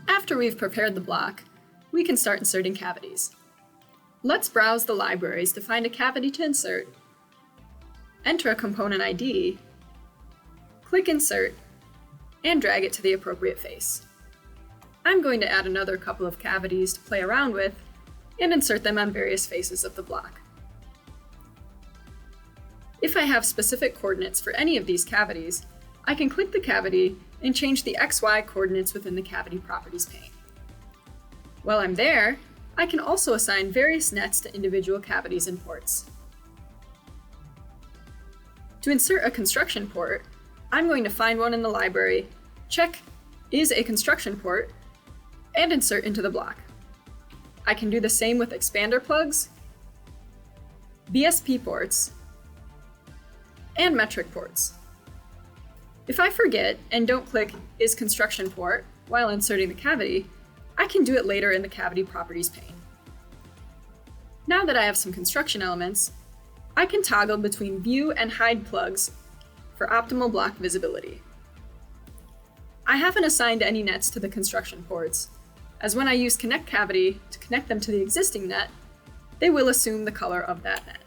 After we've prepared the block, we can start inserting cavities. Let's browse the libraries to find a cavity to insert, enter a component ID, click Insert, and drag it to the appropriate face. I'm going to add another couple of cavities to play around with and insert them on various faces of the block. If I have specific coordinates for any of these cavities, I can click the cavity and change the XY coordinates within the Cavity Properties pane. While I'm there, I can also assign various nets to individual cavities and ports. To insert a construction port, I'm going to find one in the library, check Is a construction port, and insert into the block. I can do the same with expander plugs, BSP ports, and metric ports. If I forget and don't click Is construction port while inserting the cavity, I can do it later in the Cavity Properties pane. Now that I have some construction elements, I can toggle between View and Hide plugs for optimal block visibility. I haven't assigned any nets to the construction ports, as when I use Connect Cavity to connect them to the existing net, they will assume the color of that net.